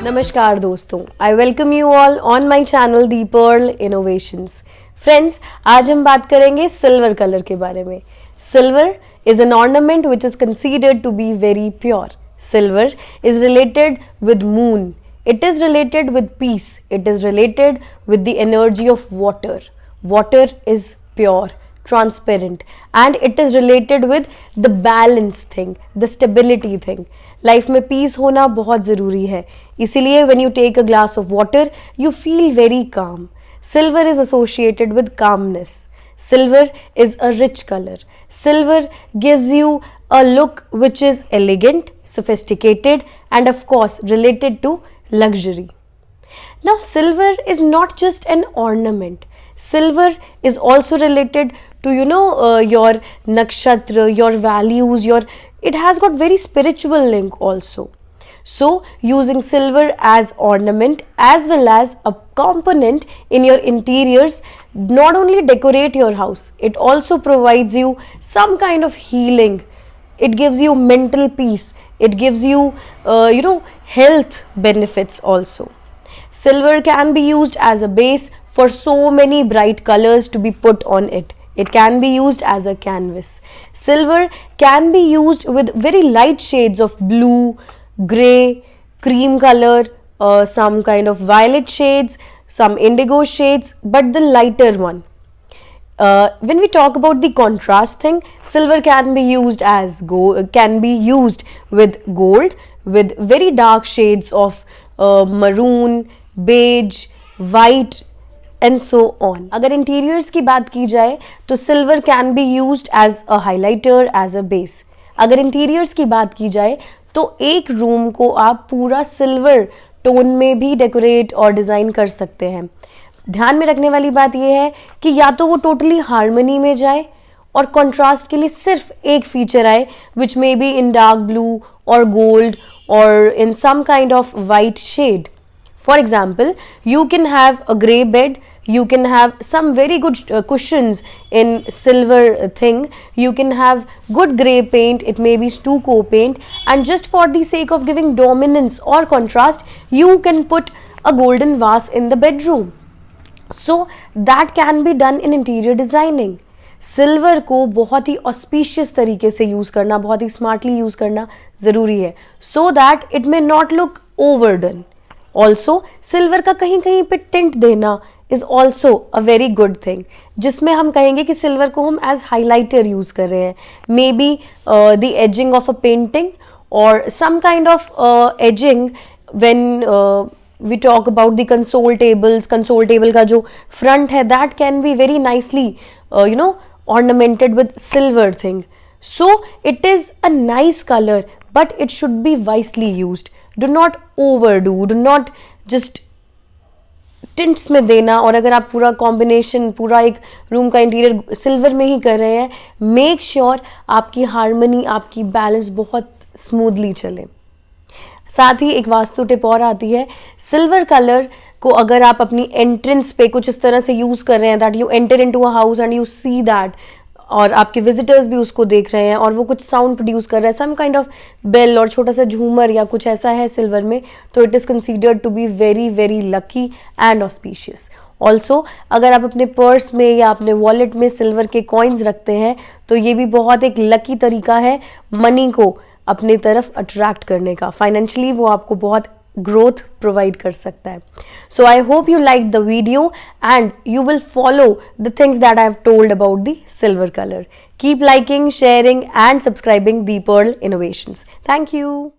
नमस्कार दोस्तों, I welcome you all on my channel the Pearl Innovations. Friends, आज हम बात करेंगे सिल्वर कलर के बारे में। Silver is an ornament which is considered to be very pure. Silver is related with moon. It is related with peace. It is related with the energy of water. Water is pure, transparent, and it is related with the balance thing, the stability thing. Life में piece होना बहुत ज़रूरी है, इसीलिए when you take a glass of water, you feel very calm. Silver is associated with calmness. Silver is a rich color. Silver gives you a look which is elegant, sophisticated, and of course related to luxury. Now, silver is not just an ornament. Silver is also related to your nakshatra, your values, it has got very spiritual link also. So using silver as ornament as well as a component in your interiors not only decorate your house, it also provides you some kind of healing. It gives you mental peace. It gives you health benefits also. Silver can be used as a base for so many bright colors to be put on it. It can be used as a canvas. Silver can be used with very light shades of blue, grey, cream color, some kind of violet shades, some indigo shades, but the lighter one. When we talk about the contrast thing, silver can be used as can be used with gold, with very dark shades of maroon, beige, white, and so on. अगर interiors की बात की जाए तो silver can be used as a highlighter, as a base. अगर interiors की बात की जाए तो एक रूम को आप पूरा सिल्वर टोन में भी डेकोरेट और डिज़ाइन कर सकते हैं. ध्यान में रखने वाली बात यह है कि या तो वो टोटली हार्मनी में जाए और कंट्रास्ट के लिए सिर्फ एक फीचर आए which may be in dark blue और गोल्ड और in some kind of white shade. For example, you can have a grey bed, you can have some very good cushions in silver thing, you can have good grey paint, it may be stucco paint, and just for the sake of giving dominance or contrast, you can put a golden vase in the bedroom. So that can be done in interior designing. Silver को बहुत ही auspicious तरीके से use करना, बहुत ही smartly use करना ज़रूरी है, so that it may not look overdone. Also silver का कहीं कहीं पे टिंट देना is also a very good thing, जिसमें हम कहेंगे कि सिल्वर को हम एज हाईलाइटर यूज कर रहे हैं. May be the edging of a painting और some kind of edging when we talk about the console tables. Console table का जो फ्रंट है that can be very nicely ornamented with silver thing. So it is a nice color, but it should be wisely used. Do not overdo, do not just tints में देना. और अगर आप पूरा combination, पूरा एक रूम का इंटीरियर सिल्वर में ही कर रहे हैं, मेक श्योर आपकी हार्मनी, आपकी बैलेंस बहुत स्मूथली चले. साथ ही एक वास्तु टिप और आती है, सिल्वर कलर को अगर आप अपनी एंट्रेंस पे कुछ इस तरह से यूज़ कर रहे हैं that you enter into a house and you see that, और आपके विजिटर्स भी उसको देख रहे हैं और वो कुछ साउंड प्रोड्यूस कर रहा है, सम काइंड ऑफ बेल और छोटा सा झूमर या कुछ ऐसा है सिल्वर में, तो it is considered to be very very lucky and auspicious. Also अगर आप अपने पर्स में या अपने वॉलेट में सिल्वर के कॉइन्स रखते हैं तो ये भी बहुत एक लकी तरीका है मनी को अपने तरफ अट्रैक्ट करने का. फाइनेंशियली वो आपको बहुत ग्रोथ प्रोवाइड कर सकता है. So I hope you like the video and you will follow the things that I have told about the silver colour. Keep liking, sharing and subscribing the Pearl Innovations. Thank you.